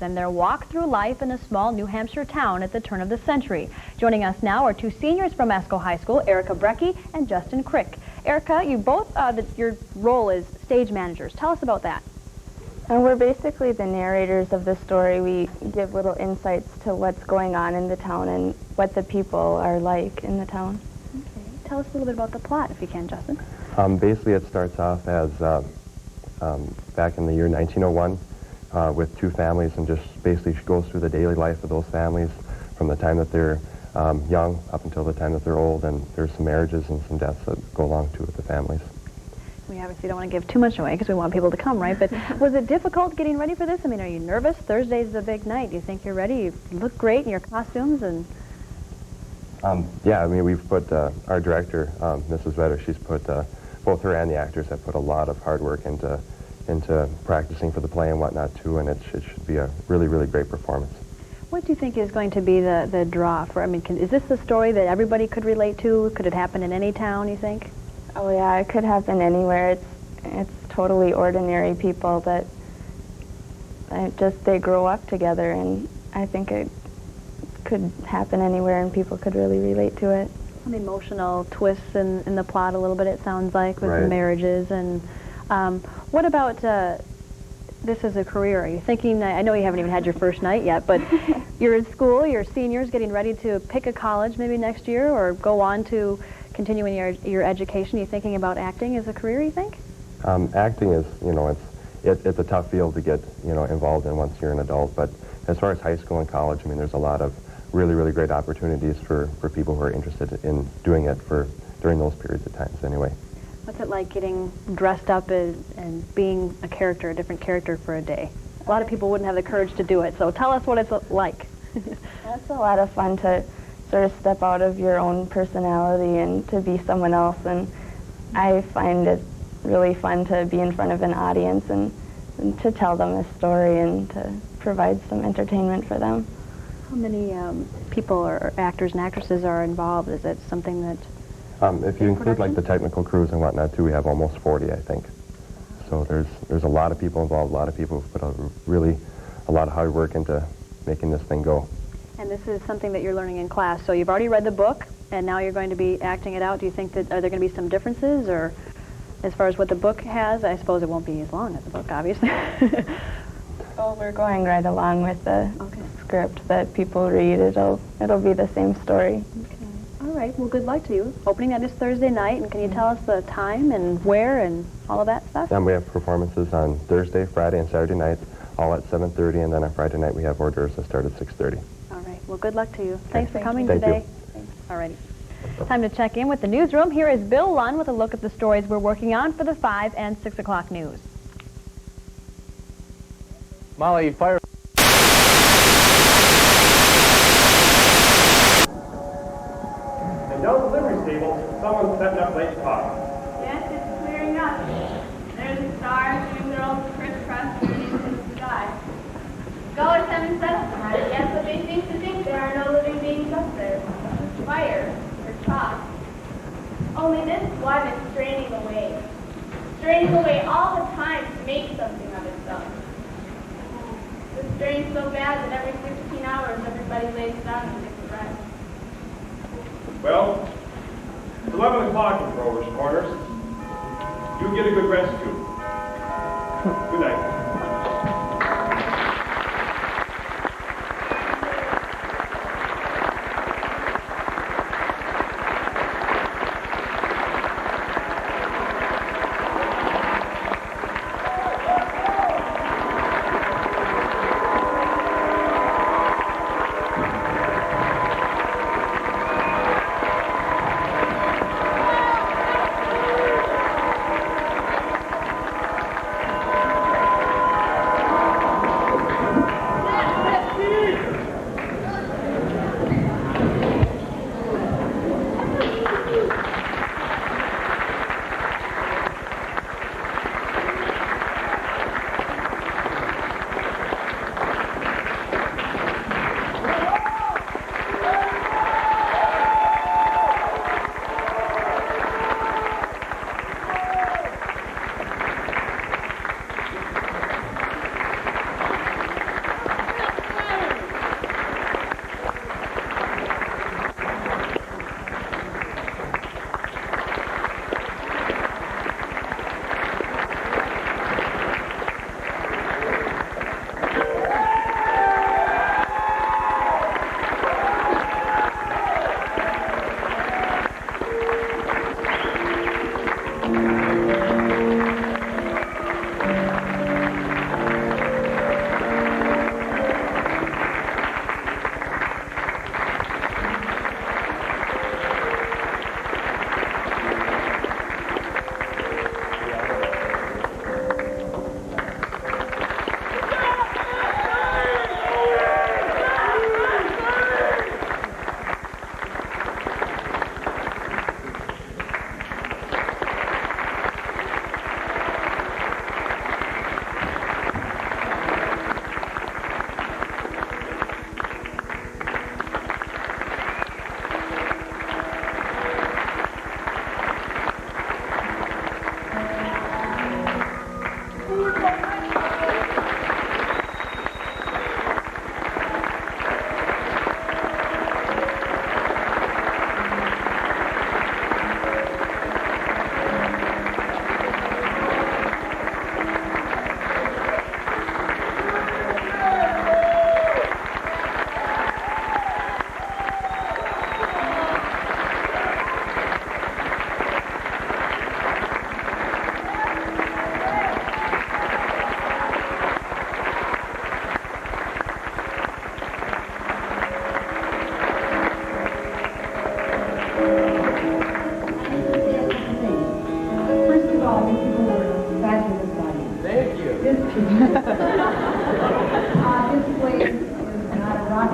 and their walk through life in a small New Hampshire town at the turn of the century. Joining us now are two seniors from Esko High School, Erica Brecky and Justin Crick. Erica, you both, your role is stage managers. Tell us about that. And we're basically the narrators of the story. We give little insights to what's going on in the town and what the people are like in the town. Okay. Tell us a little bit about the plot, if you can, Justin. Basically, it starts off as back in the year 1901 with two families, and just basically goes through the daily life of those families from the time that they're young up until the time that they're old, and there's some marriages and some deaths that go along too with the families. We obviously don't want to give too much away because we want people to come, right? But was it difficult getting ready for this? I mean, are you nervous? Thursday's the big night. Do you think you're ready? You look great in your costumes and... Yeah, I mean, we've put, our director, Mrs. Vedder, she's put, both her and the actors have put a lot of hard work into practicing for the play and whatnot too, and it should be a really, really great performance. What do you think is going to be the draw for, I mean, is this the story that everybody could relate to? Could it happen in any town, you think? Oh yeah, it could happen anywhere. It's totally ordinary people that they grow up together, and I think it could happen anywhere and people could really relate to it. Some emotional twists in the plot a little bit, it sounds like, with the marriages. And what about this as a career? Are you thinking, I know you haven't even had your first night yet, but you're in school, you're seniors getting ready to pick a college maybe next year or go on to continuing your education. Are you thinking about acting as a career, you think? Acting is, you know, it's a tough field to get, you know, involved in once you're an adult, but as far as high school and college, I mean, there's a lot of really, really great opportunities for people who are interested in doing it during those periods of times anyway. What's it like getting dressed up and being a character, a different character for a day? A lot of people wouldn't have the courage to do it, so tell us what it's like. It's a lot of fun to sort of step out of your own personality and to be someone else, and I find it really fun to be in front of an audience and to tell them a story and to provide some entertainment for them. How many people or actors and actresses are involved? Is it something that... if you include like the technical crews and whatnot too, we have almost 40, I think. So there's a lot of people involved, a lot of people who put a lot of hard work into making this thing go. And this is something that you're learning in class. So you've already read the book, and now you're going to be acting it out. Do you think that, are there going to be some differences, or as far as what the book has? I suppose it won't be as long as the book, obviously. Oh, we're going right along with the script that people read. It'll be the same story. Okay. All right. Well, good luck to you. Opening night is Thursday night, and can you tell us the time and where and all of that stuff? We have performances on Thursday, Friday, and Saturday nights, all at 7:30, and then on Friday night we have hors d'oeuvres that start at 6:30. All right. Well, good luck to you. Thanks for coming Thank today. You. All righty. Time to check in with the newsroom. Here is Bill Lunn with a look at the stories we're working on for the 5 and 6 o'clock news. Molly, fire. And down the delivery stable, someone's setting up late talk. Yes, it's clearing up. There's the stars doing their old crisscross journeys in the sky. Scholars haven't settled on it yet, but they seem to think there are no living beings up there. Fire, or chalk. Only this one is straining away all the time to make something of itself. The strain's so bad that every 16 hours everybody lays down and takes a rest. Well, it's 11 o'clock in Rover's Corners. You get a good rest, too. Good night.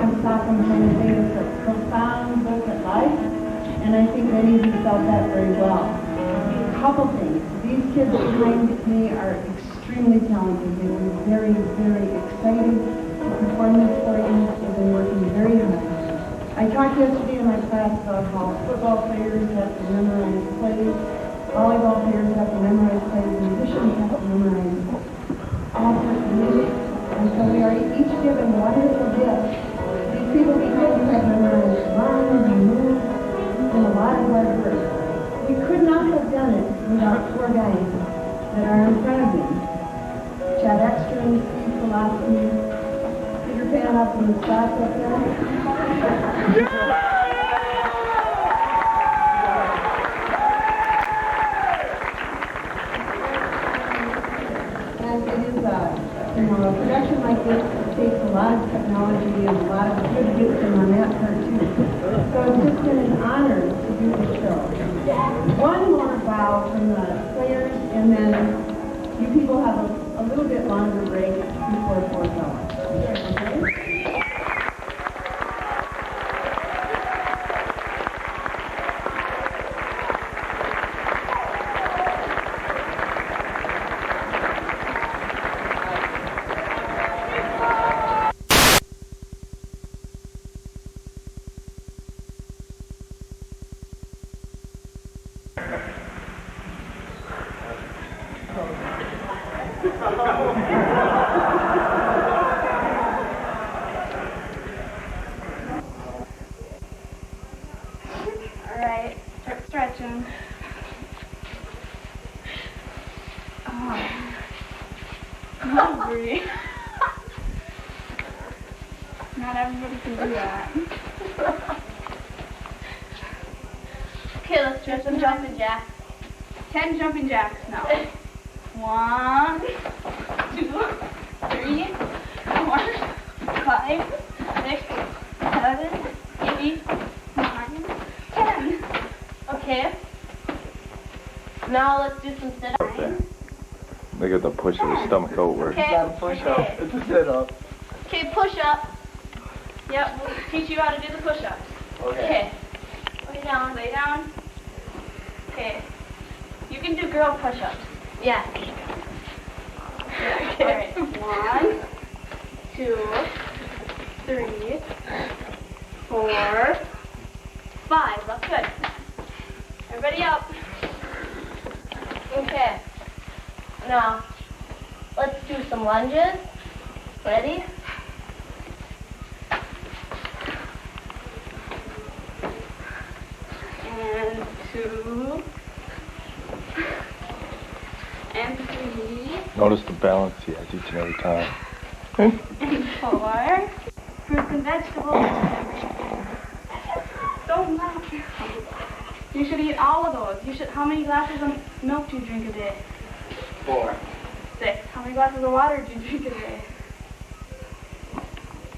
and stop them from the thing. It's a profound look at life, and I think many of you felt that very well. A couple things. These kids behind me are extremely talented. They were very, very exciting performance for you. They've been working very hard. I talked yesterday in my class about how football players have to memorize plays, volleyball players have to memorize plays, musicians have to memorize all sorts of music. And so we are each given wonderful gifts. These people behind you have memorized runs and moves and a lot of hard work. We could not have done it without four guys that are in front of me. Chad Ekstrom, Steve Pulaski, Peter Pan up in the spots up there. And it is a production like this takes a lot of technology and a lot of good wisdom on that part too. So it's just been an honor to do the show. One more bow from the players, and then you people have a little bit longer break before 4 o'clock. Okay? Alright, start stretching. Oh. Hungry. Not everybody can do that. Okay, let's do some jumping jacks. 10 jumping jacks now. 1, 2, 3, 4, 5, 6, 7, 8, 9, 10. Okay. Now let's do some sit-ups. Look at the push of his stomach outward. Okay. Push-up. It's a sit-up. Okay, push-up. Yep, we'll teach you how to do the push-ups. Okay. Lay down, lay down. Okay. You can do girl push-ups. Yeah. Okay. All right. 1, 2, 3, 4, 5. That's good. Everybody up. Okay. Now, let's do some lunges. Ready? And 2. And 3. Notice the balance he has each and every time. And 4. Fruits and vegetables. Don't laugh. You should eat all of those. You should. How many glasses of milk do you drink a day? 4. 6. How many glasses of water do you drink a day?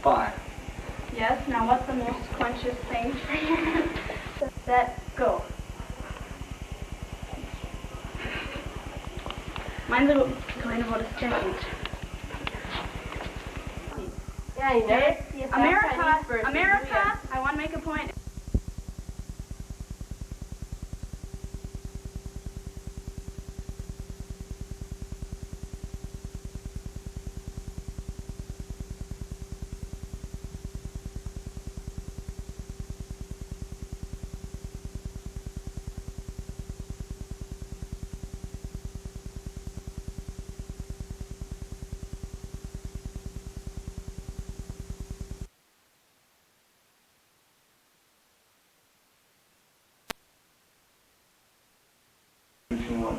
5. Yes. Now, what's the most quenchous thing for you? Set. Go. Mine's going about a second. Yeah, you never see a America, I want to make a point.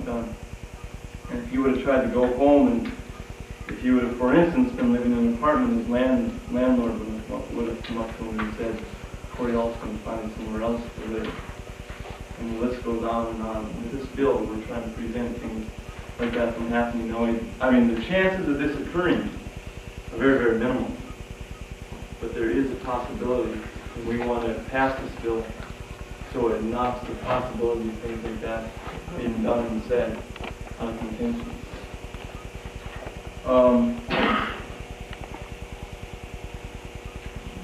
Done. And if you would have tried to go home, and if you would have, for instance, been living in an apartment, his landlord would have come up to him and said, Corey Alston, find somewhere else to live. And the list goes on and on. With this bill, we're trying to prevent things like that from happening. I mean, the chances of this occurring are very, very minimal. But there is a possibility, and we want to pass this bill so it knocks the possibility of things like that being done and said on contention.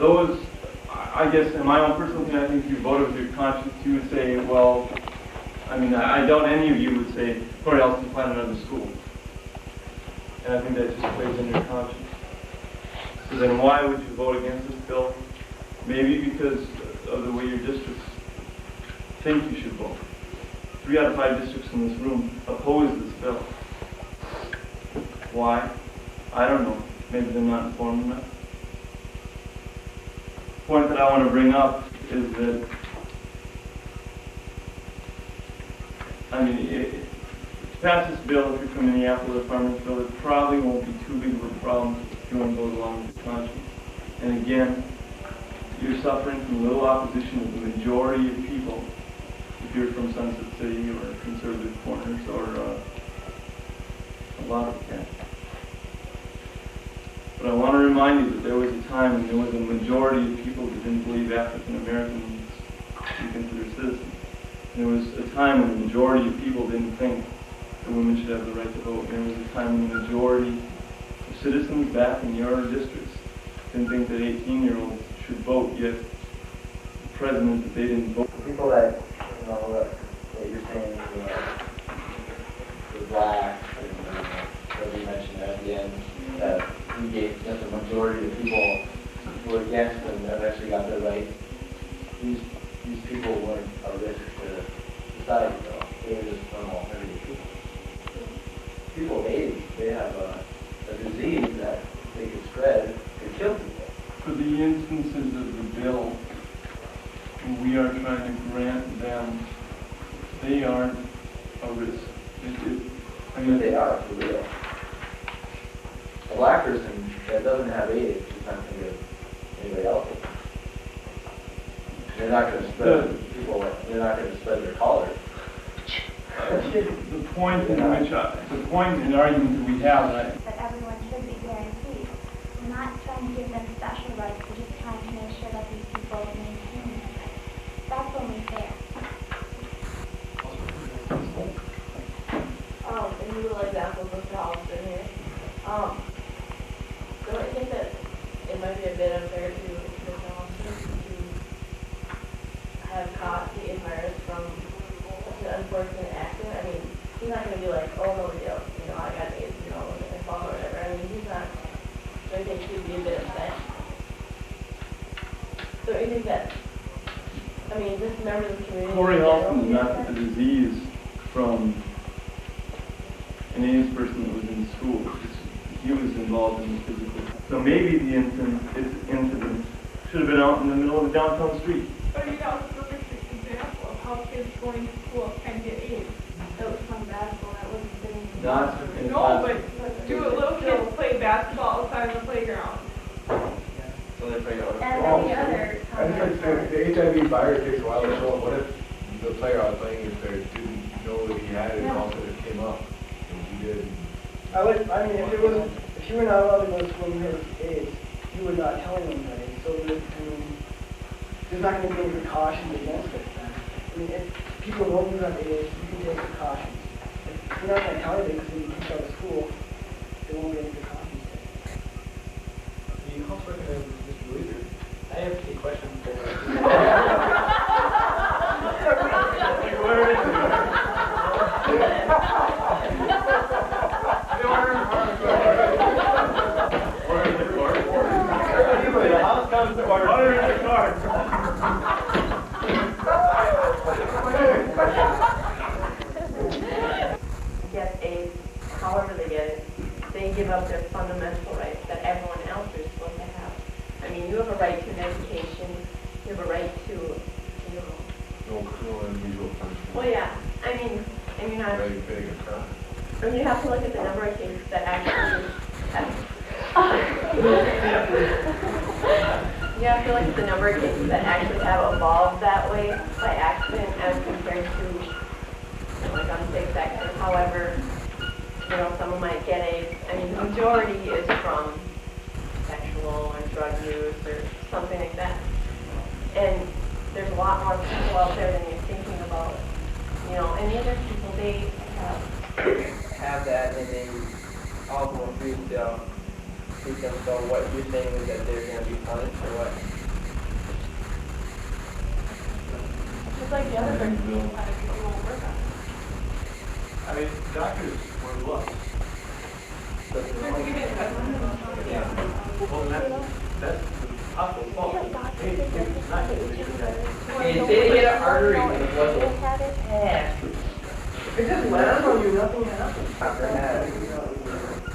those, I guess, in my own personal opinion, I think if you voted with your conscience, you would say, well, I mean, I doubt any of you would say, Corey Elston plan another school. And I think that just plays into your conscience. So then why would you vote against this bill? Maybe because of the way your districts think you should vote. 3 out of 5 districts in this room oppose this bill. Why? I don't know. Maybe they're not informed enough. The point that I want to bring up is that, I mean, to pass this bill, if you're from Minneapolis, Farmers Bill, it probably won't be too big of a problem if you want to go along with your conscience. And again, you're suffering from little opposition of the majority of people. If you're from Sunset City or Conservative Corners or a lot of them. But I want to remind you that there was a time when there was a majority of people that didn't believe African Americans should be considered citizens. There was a time when the majority of people didn't think that women should have the right to vote. There was a time when the majority of citizens back in your districts didn't think that 18-year-olds should vote, yet the president that they didn't vote. People that, you know, that you're saying, the blacks, and that we mentioned at the end, that he gave that the majority of people were against and eventually got their right. These people weren't a risk to society, though. They were just normal, everyday people. People of age, they have a disease that they could spread, could kill people. For the instances of the bill, we are trying to grant them, they aren't a risk. I mean, they are, for real. A black person that doesn't have AIDS is not going to give anybody else it. They're not going to spread people, they're not going to spread their color. The point in which the point in the argument that we have, that everyone should be guaranteed. We're not trying to give them special rights, we're just trying to make sure that these people maintain these rights. That's only fair. And you little examples of Charleston here. Don't you think that it might be a bit unfair to Mr. Charleston to have caught the admirers from such an unfortunate accident? I mean, he's not going to be like, oh, no big deal, you know, I got AIDS, you know, and fall or whatever. I mean, he's not, so I think he'd be a bit upset. So I think that, I mean, just members of the community. Corey Elston did not get the disease from an AIDS person that was in school. He was involved in the physical. So maybe the incident should have been out in the middle of a downtown street. But you know, it's a perfect example of how kids going to school can get AIDS. That was from basketball, that wasn't sitting in the No, but do little kids play basketball outside of the playground? So they play out. And any other I think the HIV virus takes a while to show up. What if the player I was playing if they didn't know that he had it and all of a sudden it came up and he did? I mean, if you were not allowed to go to school and you had AIDS, you would not tell anybody. So there's not going to be any precautions against it then. I mean, if people know you have AIDS, you can take precautions. If you're not going to tell anybody because you teach out of school, there won't be any precautions taken. The house recognizes Mr. Leader. I have a question for Get AIDS, however they get it, they give up their fundamental rights that everyone else is supposed to have. I mean, you have a right to an education, you have a right to, you know. no cruel and unusual punishment. Well, yeah, I mean, and you're not. Very big and crime. I mean, you have to look at the number of cases that actually. You have to look at the number of cases that actually have evolved that way by accident as compared to, like, unsafe sex. However, you know, someone might get AIDS. I mean, the majority is from sexual or drug use or something like that. And there's a lot more people out there than you're thinking about. You know, and the other people, they have that, and they also agree to treat them. So what you're saying is that they're going to be punished or what? like the other person being kind of people won't work on it. I mean, doctors were lost. They're giving it Yeah. Well, that's the hospital fault. Hey, it's not. If they hit an artery with a blood, It just lands on you, nothing happens. doctor has.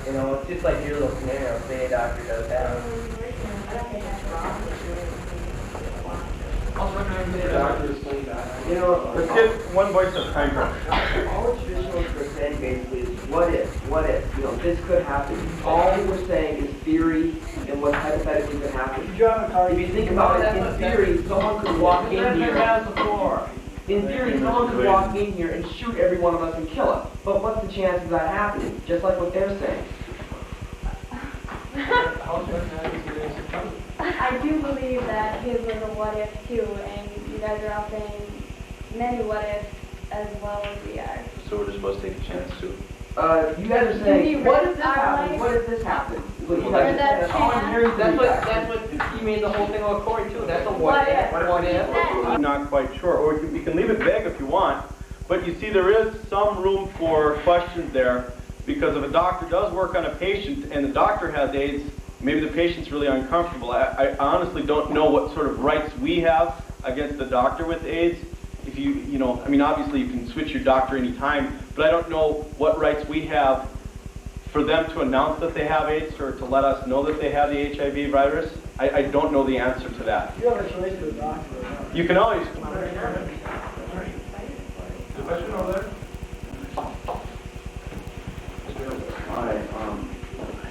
You know, it's just like your little scenario. Say a doctor does that. You know, Let's get one voice at a time. all traditionalists are saying basically is what if, you know, this could happen. All we're saying is theory and what hypothetically could happen. If you think about it, in theory, someone could walk in here. In theory, someone could walk in here and shoot every one of us and kill us. But what's the chance of that happening? Just like what they're saying. I do believe that his was a what if too, and you guys are all saying many what ifs as well as we are. So we're just supposed to take a chance too. You guys are saying, what if this happens? What if this happens? What you guys are saying. That's what he made the whole thing about Corey too. That's a what if. I'm not quite sure, or we can leave it vague if you want, but you see there is some room for questions there, because if a doctor does work on a patient and the doctor has AIDS, maybe the patient's really uncomfortable. I honestly don't know what sort of rights we have against the doctor with AIDS. If you know, I mean, obviously you can switch your doctor anytime, but I don't know what rights we have for them to announce that they have AIDS or to let us know that they have the HIV virus. I don't know the answer to that. You have a choice to the doctor. You can always. The question over there? Alright,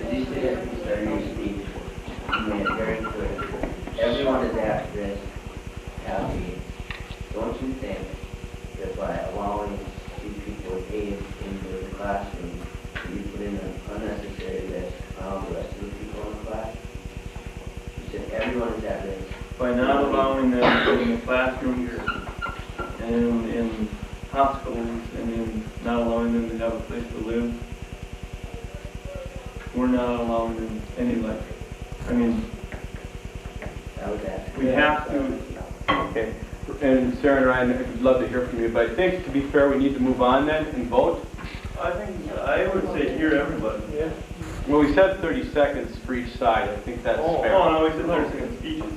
as you said at the start of your speech, you made it very clear. Everyone is at risk to have AIDS. Don't you think that by allowing these people with AIDS into the classroom, that you put in an unnecessary risk on all the rest of the people in the class? You said everyone is at risk. By not allowing them in the classrooms and in hospitals and in not allowing them to have a place to live, we're not allowing them any life. I mean, we have to. Okay. And Sarah and Ryan, I'd love to hear from you, but I think, to be fair, we need to move on then and vote. I think I would say hear everybody. Yeah. Well, we said 30 seconds for each side. I think that's fair. Oh, no, we said 30 second speeches.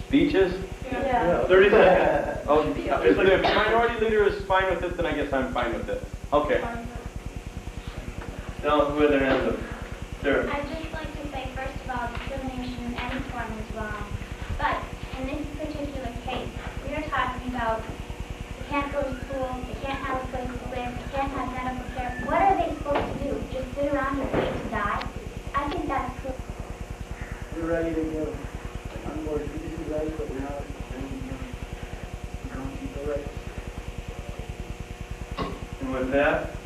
Speeches? Yeah. 30 seconds. Oh, if the minority leader is fine with it, then I guess I'm fine with it. Okay. Now, who are their hands up? Sarah. I'd just like to say, first of all, discrimination in any form is wrong. But in this particular case, we are talking about they can't go to school, they can't have a place to live, they can't have medical care. What are they supposed to do? Just sit around and wait to die? I think that's cool. We're ready to go. I'm more physically right, but we're not ready to go. People right. And with that,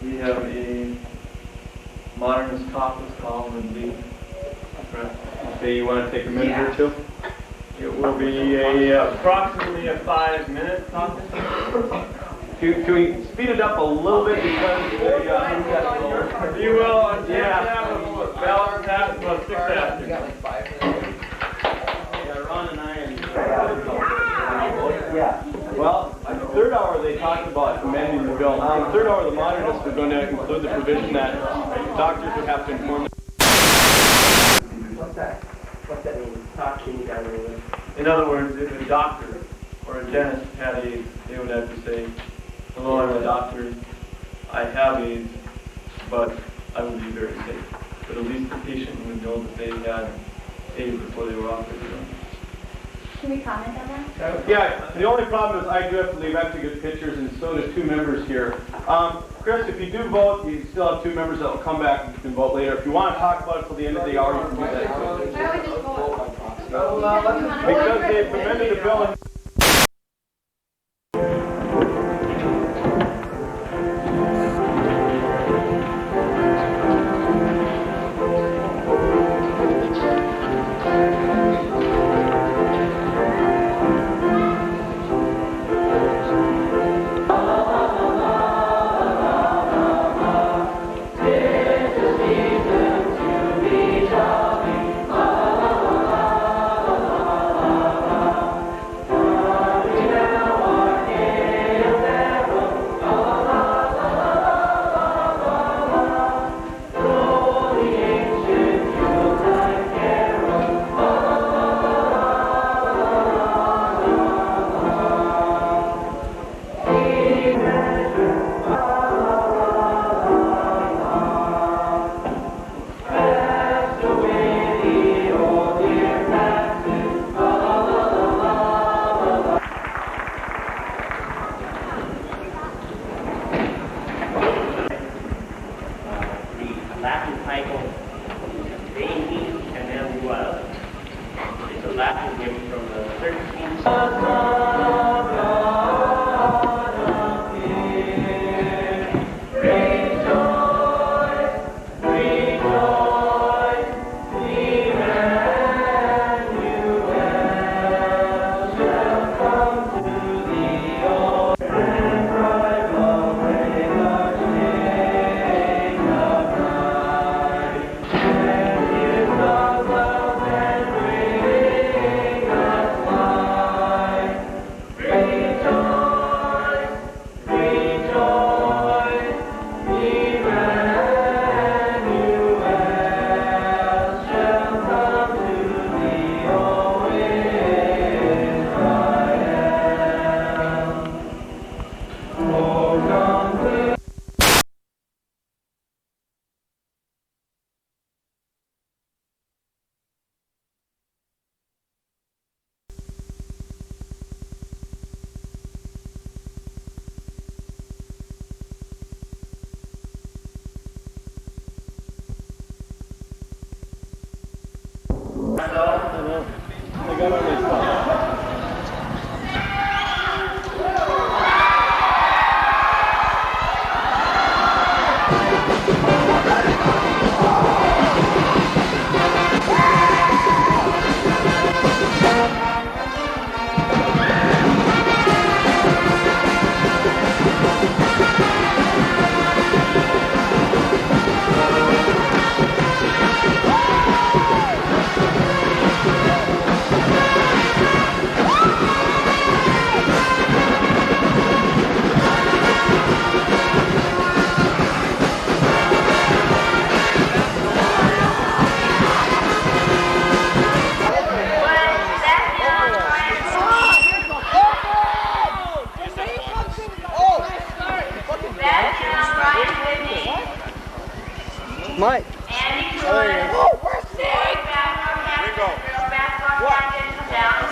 we have a modernist caucus call and lead. Okay, you want to take a minute or two? It will be approximately a 5-minute caucus. Can we speed it up a little bit because You will, balance half about 6 after. You got like 5 minutes. Yeah, Ron and I well, in the third hour they talked about amending the bill. In the third hour, the modernists were going to include the provision that doctors would have to inform. What's that? What's that mean? Talk to me down there. In other words, if a doctor or a dentist had AIDS, they would have to say, hello, I'm a doctor, I have AIDS, but I would be very safe. But at least the patient would know that they had AIDS before they were operated on. Can we comment on that? Yeah, the only problem is I do have to leave. I have to get pictures, and so does 2 members here. Chris, if you do vote, you still have 2 members that will come back and you can vote later. If you want to talk about it till the end of the hour, you can do that too. Why don't we just vote? Because they've amended the bill. laughing came from the circus team. Mike. Andy Oh, there you go. Oh, we're sick! Girls basketball captain, come down.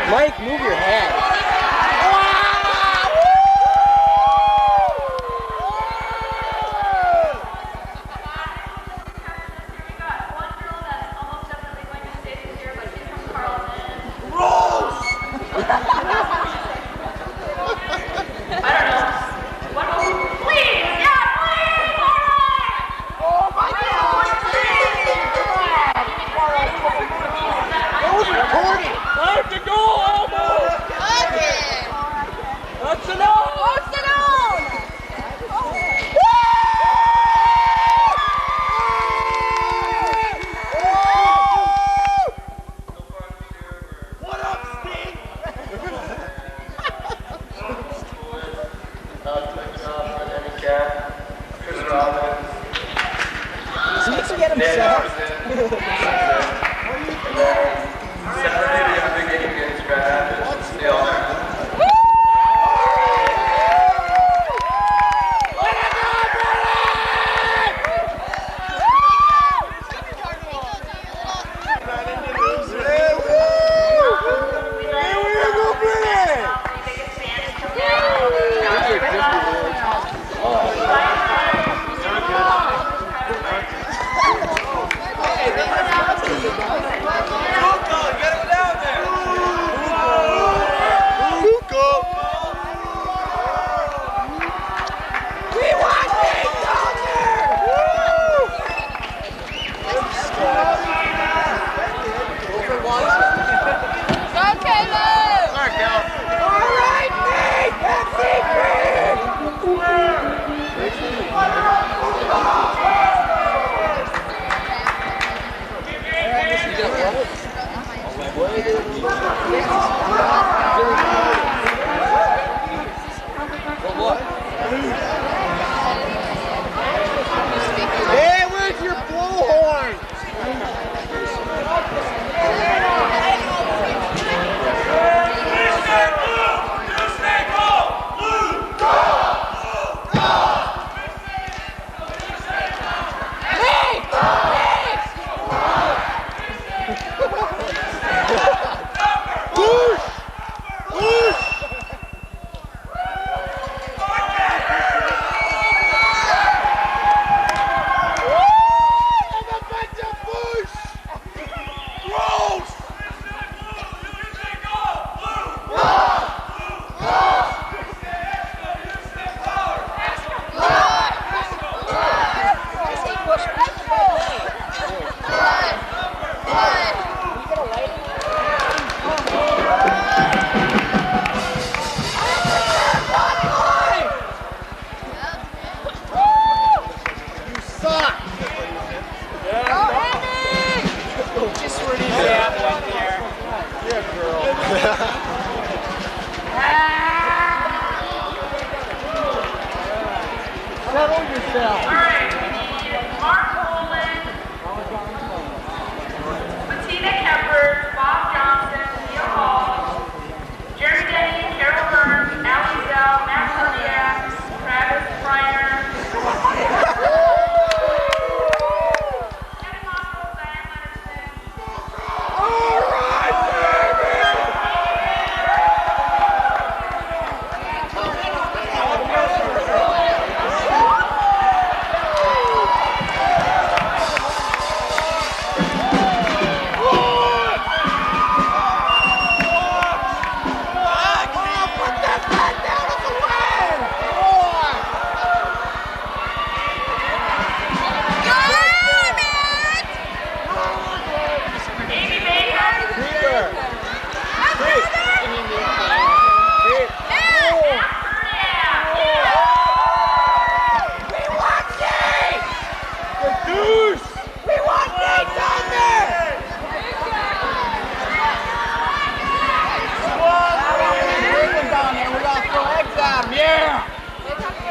Mike, move your head. Dad hours in. And then Saturday we have a big game against Grand Rapids. Stay all night. Hey, where's your blowhorn? Settle yourself. All right, we need Mark Holman, Bettina Kemper, Bob Johnson, Neil Hall, Jerry Denny, Carol Burns, Allie Zell, Matt Pontiac, Travis Fryer, Kevin Moscow, Diane Lennerson. All right,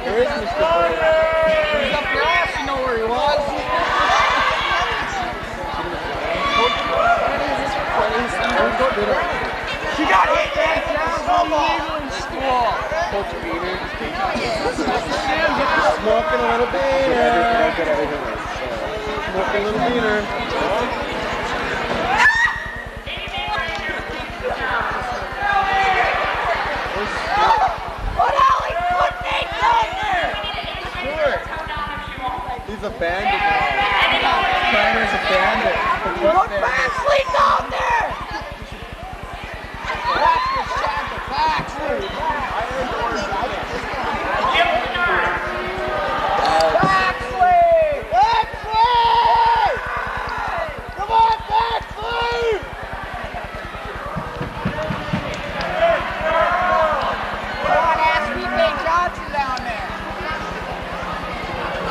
There is Mr. Burger. He's up your ass, you know where he was. She got hit, man. Illegal in school. Coach Beater. Smoking a little beater. Smoking a little beater. He's a bandit now. Tanner's a bandit. Look back, sleep down there! Come on, back, sleep! Come on, ask Sweet Johnson down there.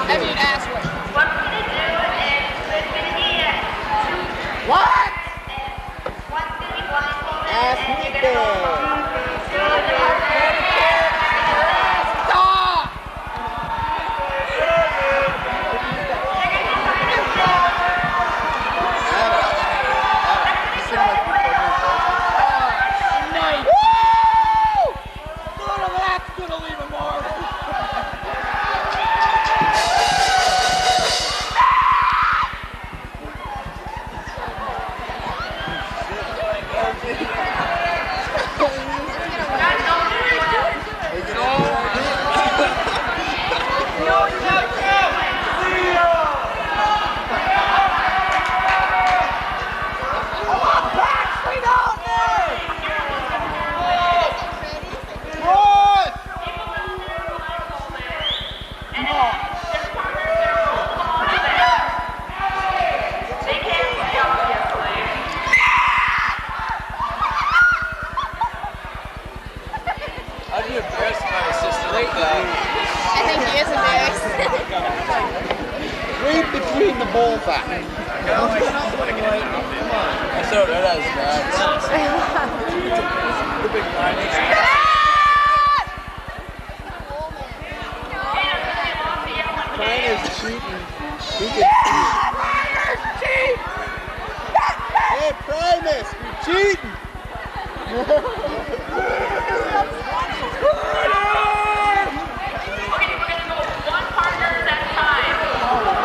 I mean, ask what? What we're going to do is we're going to get What? Take the tree and the bowl back. So that is the big line. Brian is cheating. He can cheat. Hey, Primus, you're cheating.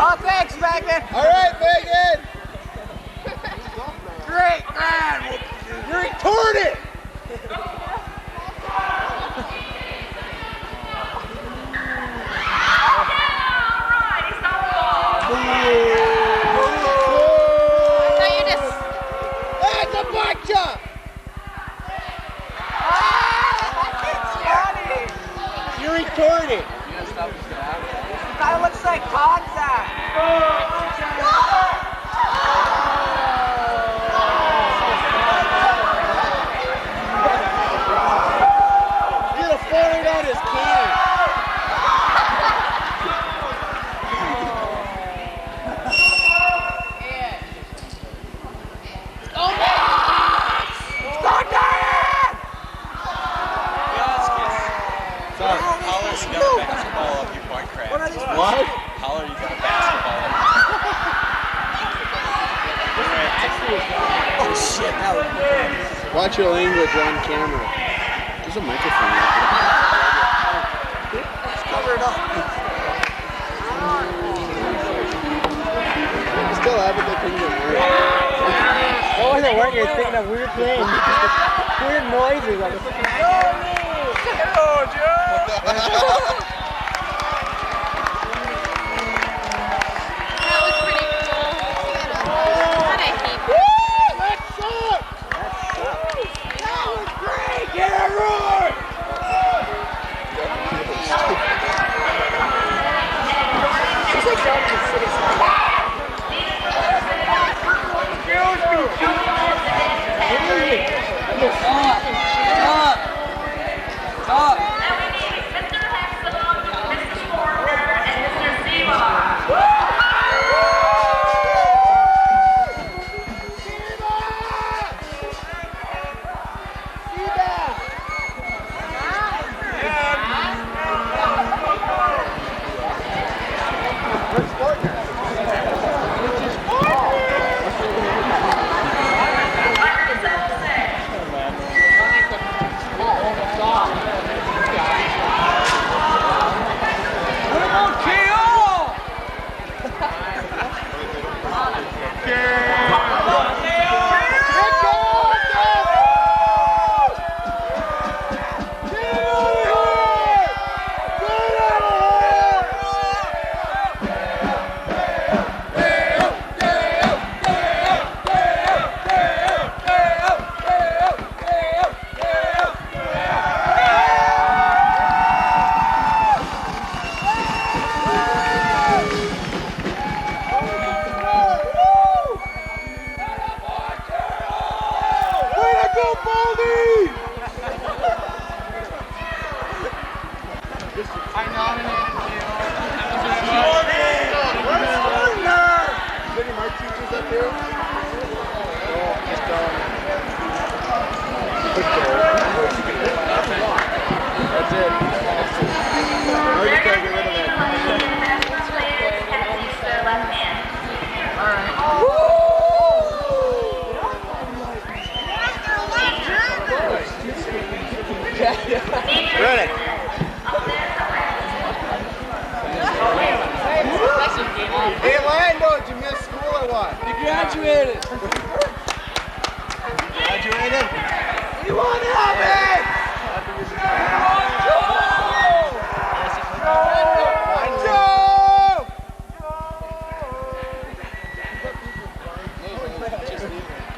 Oh, thanks, Megan. All right, Megan. Great, man. You're retarded. That's a buncha. You're retarded. Kind of looks like contact. You're gonna fall it on his can. What? Holler, you got a basketball. Oh shit, that was good. Watch your language on camera. There's a microphone. Let's cover it up. Still have it, they think it works. That wasn't working, it's thinking of weird things. Weird noises. Like, Oh, Joe! Hey, Lando, did you miss school or what? You graduated. Graduated? You want it, man!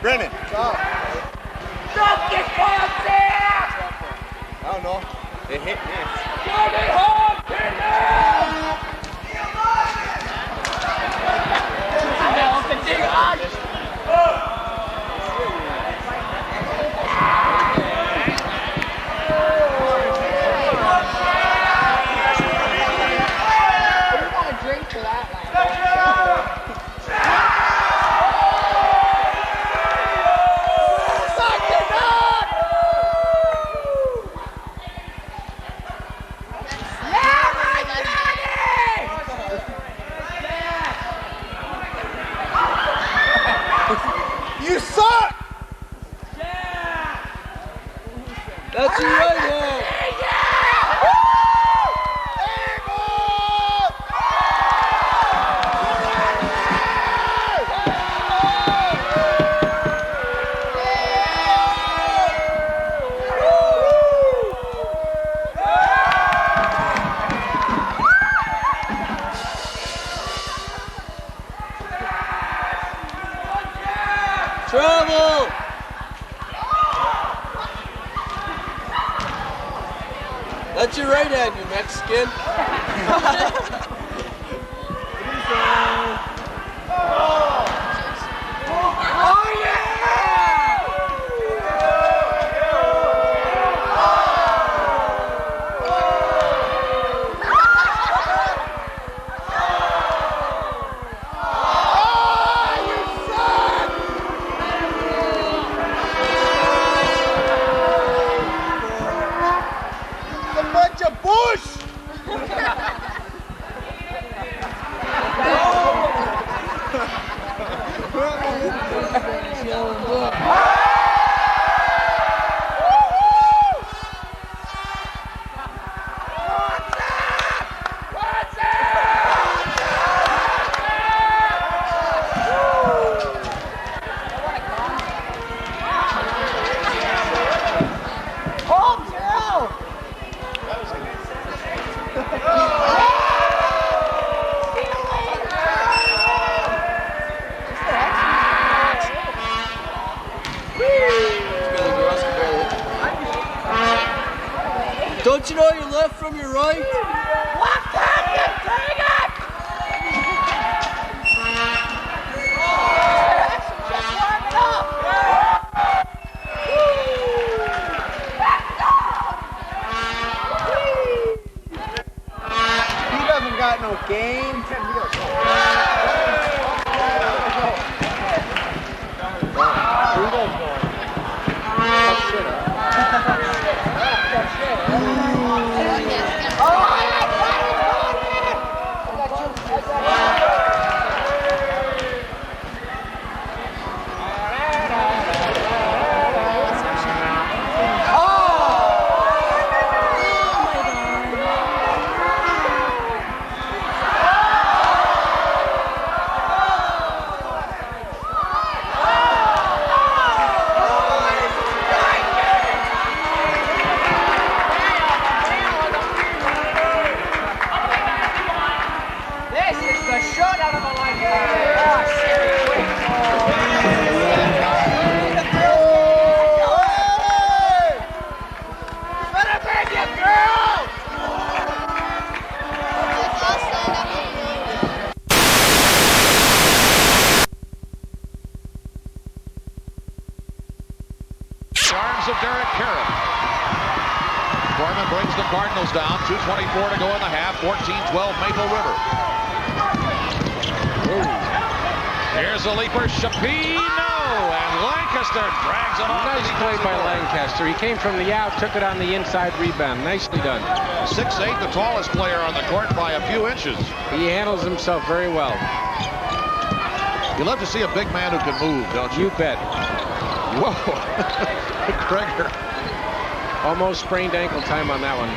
Brennan, stop. Stop this contact! I don't know. It hit me. Get it home, Brennan! Drink to that, like. You suck! Yeah! That's your right hand. Trouble! That's your right hand, you Mexican. Oh, yeah! Don't you know your left from your right? What can you take it? Just warm it up. He doesn't got no game. Brings the Cardinals down. 2:24 to go in the half. 14-12 Maple River. Here's a leaper, Shapiro, and Lancaster drags it off. Nice play by Lancaster. He came from the out, took it on the inside rebound. Nicely done. 6'8", the tallest player on the court by a few inches. He handles himself very well. You love to see a big man who can move, don't you? You bet. Whoa. Gregor. Almost sprained ankle time on that one.